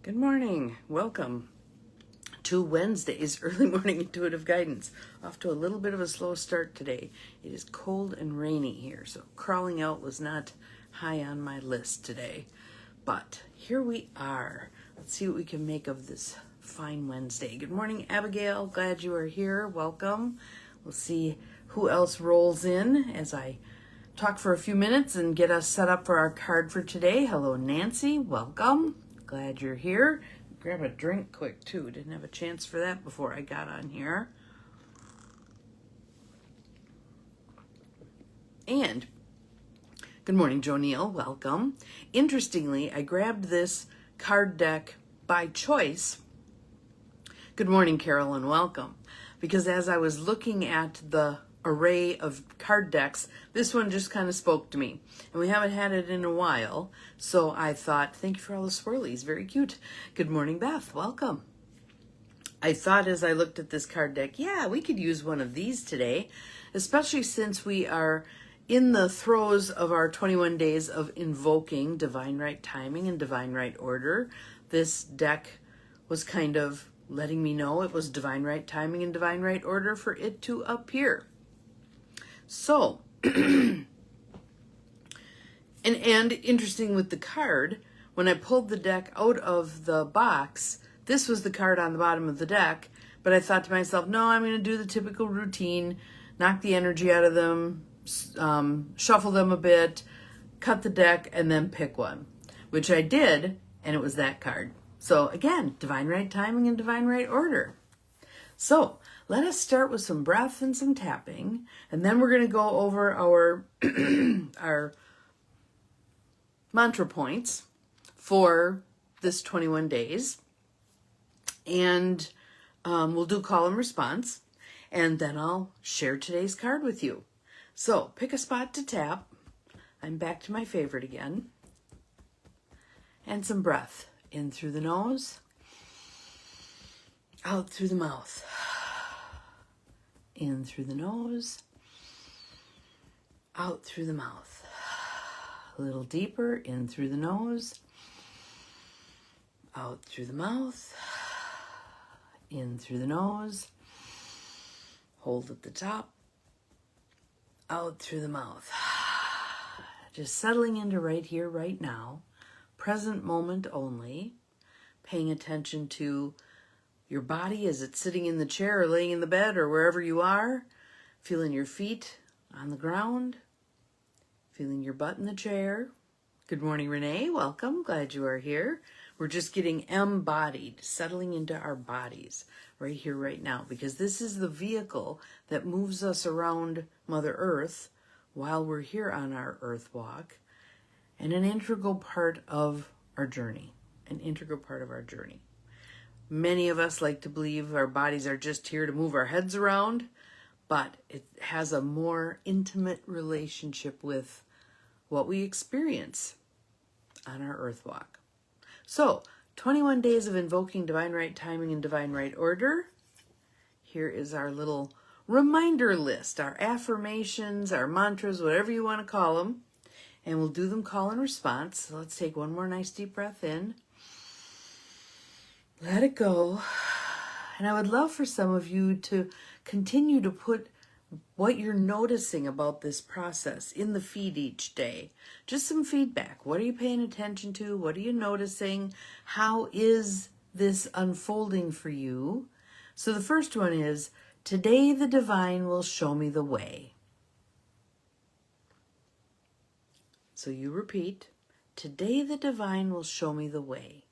Good morning. Welcome to Wednesday's early morning intuitive guidance. Off to a little bit of a slow start today. It is cold and rainy here, so crawling out was not high on my list today. But here we are. Let's see what we can make of this fine Wednesday. Good morning, Abigail. Glad you are here. Welcome. We'll see who else rolls in as I talk for a few minutes and get us set up for our card for today. Hello, Nancy. Welcome. Glad you're here. Grab a drink quick, too. Didn't have a chance for that before I got on here. And good morning, Jo Neal. Welcome. Interestingly, I grabbed this card deck by choice. Good morning, Carolyn. Welcome. Because as I was looking at the array of card decks, this one just kind of spoke to me. And we haven't had it in a while, so I thought, thank you for all the swirlies. Very cute. Good morning, Beth. Welcome. I thought as I looked at this card deck, yeah, we could use one of these today, especially since we are in the throes of our 21 days of invoking divine right timing and divine right order. This deck was kind of letting me know it was divine right timing and divine right order for it to appear. So, and interesting with the card, when I pulled the deck out of the box, this was the card on the bottom of the deck, but I thought to myself, no, I'm going to do the typical routine, knock the energy out of them, shuffle them a bit, cut the deck, and then pick one, which I did, and it was that card. So again, divine right timing and divine right order. So let us start with some breath and some tapping, and then we're going to go over our our mantra points for this 21 days, and we'll do call and response, and then I'll share today's card with you. So pick a spot to tap. I'm back to my favorite again. And some breath in through the nose, out through the mouth. In through the nose, out through the mouth. A little deeper, in through the nose, out through the mouth, in through the nose, hold at the top, out through the mouth. Just settling into right here, right now, present moment only, paying attention to your body as it's sitting in the chair or laying in the bed or wherever you are, feeling your feet on the ground, feeling your butt in the chair. Good morning, Renee. Welcome. Glad you are here. We're just getting embodied, settling into our bodies right here, right now, because this is the vehicle that moves us around Mother Earth while we're here on our Earth walk, and an integral part of our journey, Many of us like to believe our bodies are just here to move our heads around, but it has a more intimate relationship with what we experience on our Earth walk. So, 21 days of invoking divine right timing and divine right order. Here is our little reminder list, our affirmations, our mantras, whatever you want to call them. And we'll do them call and response. So let's take one more nice deep breath in. Let it go. And I would love for some of you to continue to put what you're noticing about this process in the feed each day. Just some feedback. What are you paying attention to? What are you noticing? How is this unfolding for you? So the first one is, today the divine will show me the way. So you repeat, today the divine will show me the way.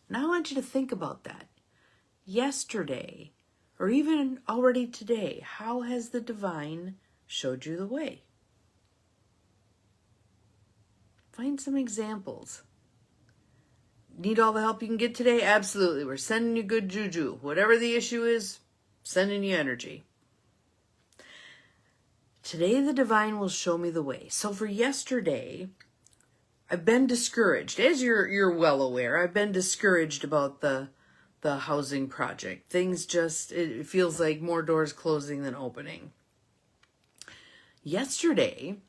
Now I want you to think about that. Yesterday, or even already today, how has the divine showed you the way? Find some examples. Need all the help you can get today? Absolutely. We're sending you good juju. Whatever the issue is, sending you energy. Today the divine will show me the way. So for yesterday, I've been discouraged. As you're well aware, I've been discouraged about the housing project. Things just, it feels like more doors closing than opening. Yesterday,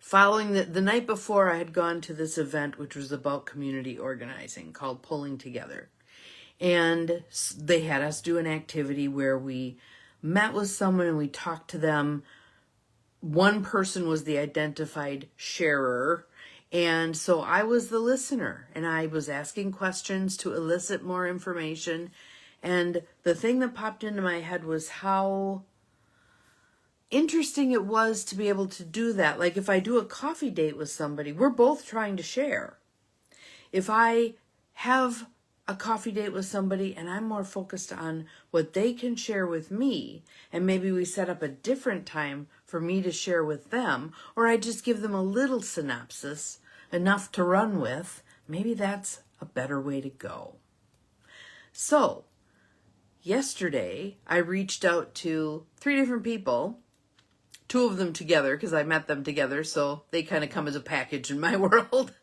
Following the night before, I had gone to this event, which was about community organizing, called Pulling Together. And they had us do an activity where we met with someone and we talked to them. One person was the identified sharer, and so I was the listener, and I was asking questions to elicit more information. And the thing that popped into my head was how interesting it was to be able to do that. Like if I do a coffee date with somebody, we're both trying to share. If I have a coffee date with somebody and I'm more focused on what they can share with me, and maybe we set up a different time for me to share with them, or I just give them a little synopsis, enough to run with, maybe that's a better way to go. So, yesterday I reached out to 3 different people, 2 of them together because I met them together, so they kind of come as a package in my world,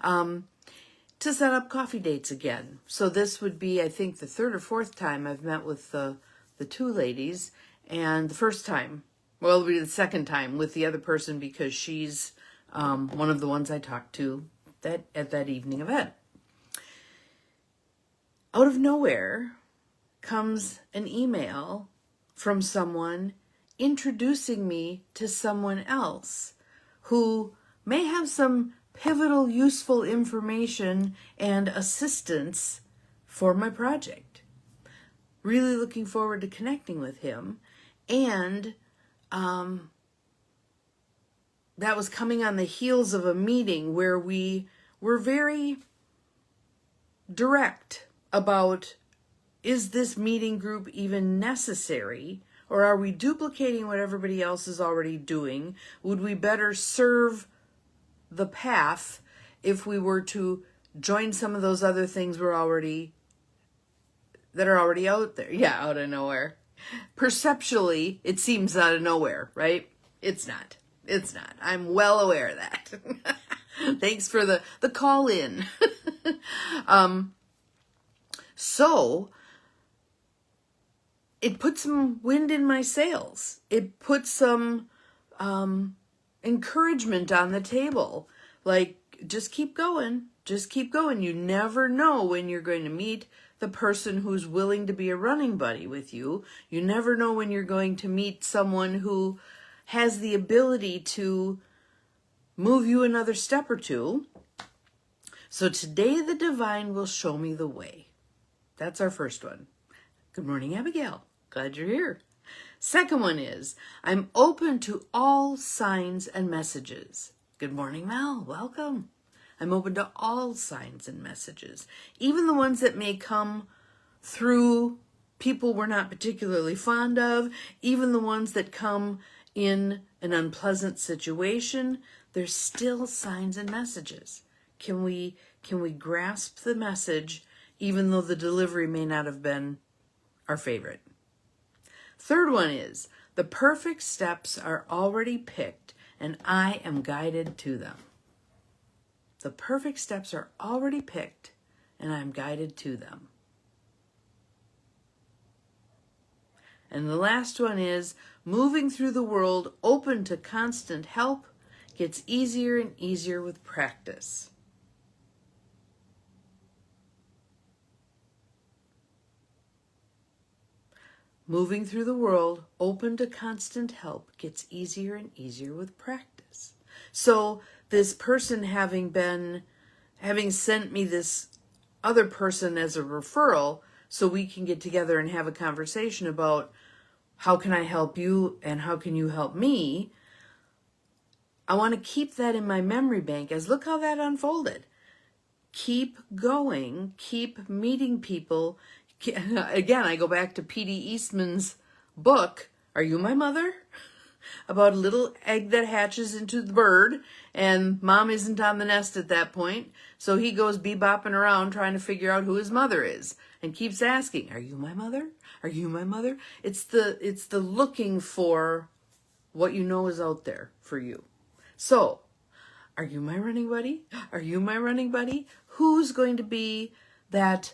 to set up coffee dates again. So this would be, I think, the 3rd or 4th time I've met with the 2 ladies, and the first time, well, it'll be the 2nd time with the other person because she's one of the ones I talked to at that evening event. Out of nowhere comes an email from someone introducing me to someone else who may have some pivotal, useful information and assistance for my project. Really looking forward to connecting with him. And that was coming on the heels of a meeting where we were very direct about, is this meeting group even necessary? Or are we duplicating what everybody else is already doing? Would we better serve the path if we were to join some of those other things that are already out there? Yeah, out of nowhere. Perceptually, it seems out of nowhere, right? It's not. It's not. I'm well aware of that. Thanks for the call in. So it put some wind in my sails. It put some encouragement on the table. Like, just keep going. Just keep going. You never know when you're going to meet the person who's willing to be a running buddy with you. You never know when you're going to meet someone who has the ability to move you another step or two. So today the divine will show me the way. That's our first one. Good morning, Abigail. Glad you're here. Second one is, I'm open to all signs and messages. Good morning, Mel. Welcome. I'm open to all signs and messages, even the ones that may come through people we're not particularly fond of, even the ones that come in an unpleasant situation. There's still signs and messages. Can we grasp the message even though the delivery may not have been our favorite? Third one is, the perfect steps are already picked and I am guided to them. The perfect steps are already picked and I'm guided to them. And the last one is, moving through the world open to constant help gets easier and easier with practice. Moving through the world open to constant help gets easier and easier with practice. So this person having sent me this other person as a referral so we can get together and have a conversation about how can I help you and how can you help me, I want to keep that in my memory bank as look how that unfolded. Keep going, keep meeting people. Again, I go back to P.D. Eastman's book, Are You My Mother? About a little egg that hatches into the bird, and mom isn't on the nest at that point, so he goes bebopping around trying to figure out who his mother is, and keeps asking, are you my mother? Are you my mother? It's the looking for what you know is out there for you. So, are you my running buddy? Are you my running buddy? Who's going to be that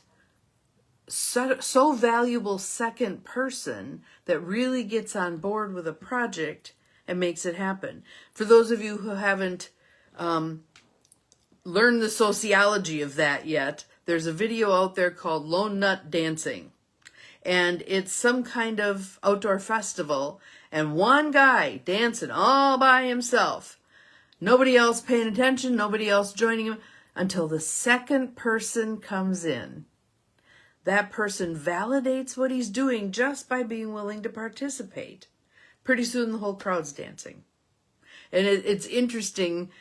so valuable second person that really gets on board with a project and makes it happen. For those of you who haven't learned the sociology of that yet, there's a video out there called Lone Nut Dancing. And it's some kind of outdoor festival, and one guy dancing all by himself. Nobody else paying attention, nobody else joining him, until the second person comes in. That person validates what he's doing just by being willing to participate. Pretty soon the whole crowd's dancing. And it's interesting.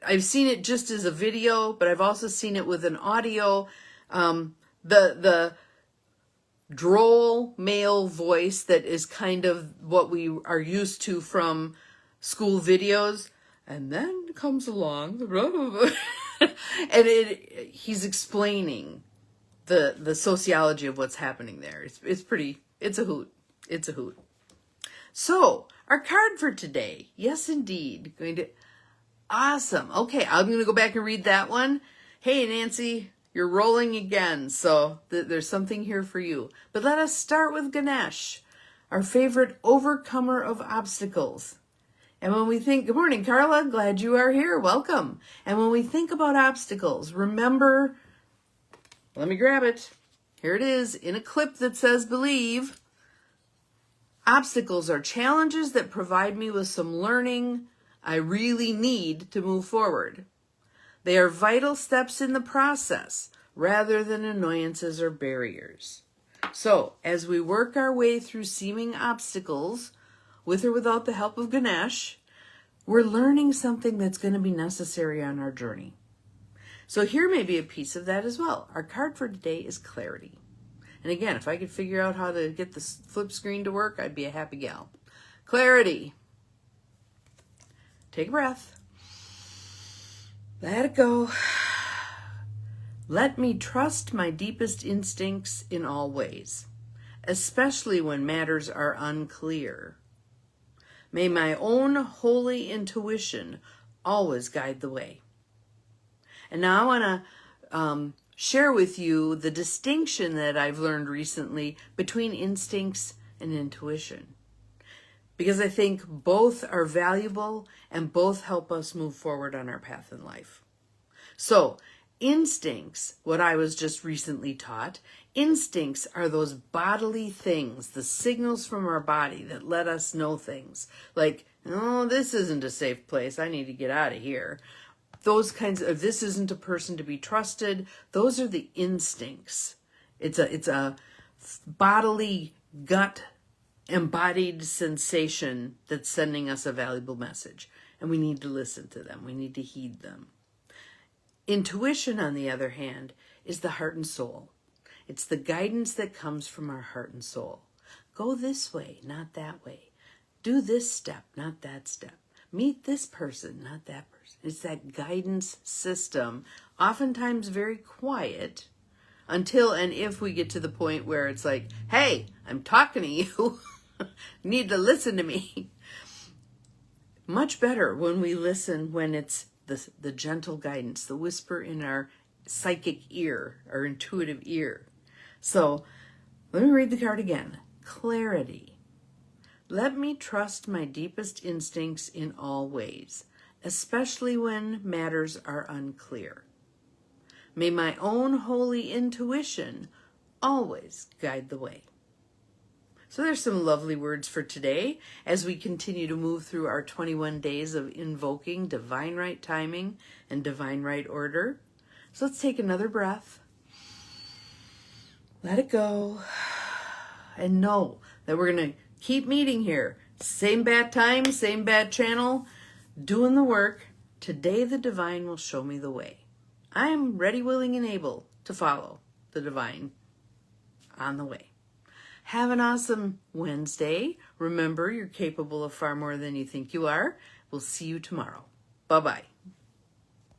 I've seen it just as a video, but I've also seen it with an audio. The droll male voice that is kind of what we are used to from school videos. And then comes along, and he's explaining the sociology of what's happening there. It's a hoot. It's a hoot. So, our card for today. Yes, indeed. Awesome. Okay, I'm going to go back and read that one. Hey, Nancy, you're rolling again, so there's something here for you. But let us start with Ganesh, our favorite overcomer of obstacles. And when we think, good morning, Carla, glad you are here, welcome. And when we think about obstacles, remember, let me grab it. Here it is, in a clip that says believe. Obstacles are challenges that provide me with some learning I really need to move forward. They are vital steps in the process rather than annoyances or barriers. So, as we work our way through seeming obstacles, with or without the help of Ganesh, we're learning something that's going to be necessary on our journey. So here may be a piece of that as well. Our card for today is clarity. And again, if I could figure out how to get this flip screen to work, I'd be a happy gal. Clarity. Take a breath. Let it go. Let me trust my deepest instincts in all ways, especially when matters are unclear. May my own holy intuition always guide the way. And now I want to share with you the distinction that I've learned recently between instincts and intuition. Because I think both are valuable and both help us move forward on our path in life. So, instincts, what I was just recently taught, instincts are those bodily things, the signals from our body that let us know things. Like, oh, this isn't a safe place, I need to get out of here. Those kinds of, this isn't a person to be trusted, those are the instincts. It's a bodily, gut embodied sensation that's sending us a valuable message. And we need to listen to them. We need to heed them. Intuition, on the other hand, is the heart and soul. It's the guidance that comes from our heart and soul. Go this way, not that way. Do this step, not that step. Meet this person, not that person. It's that guidance system, oftentimes very quiet, until and if we get to the point where it's like, hey, I'm talking to you. You need to listen to me. Much better when we listen when it's the gentle guidance, the whisper in our psychic ear, our intuitive ear. So let me read the card again. Clarity. Let me trust my deepest instincts in all ways, especially when matters are unclear. May my own holy intuition always guide the way. So there's some lovely words for today as we continue to move through our 21 days of invoking divine right timing and divine right order. So let's take another breath. Let it go. And know that we're going to keep meeting here. Same bad time, same bad channel, doing the work. Today the divine will show me the way. I am ready, willing, and able to follow the divine on the way. Have an awesome Wednesday. Remember, you're capable of far more than you think you are. We'll see you tomorrow. Bye-bye.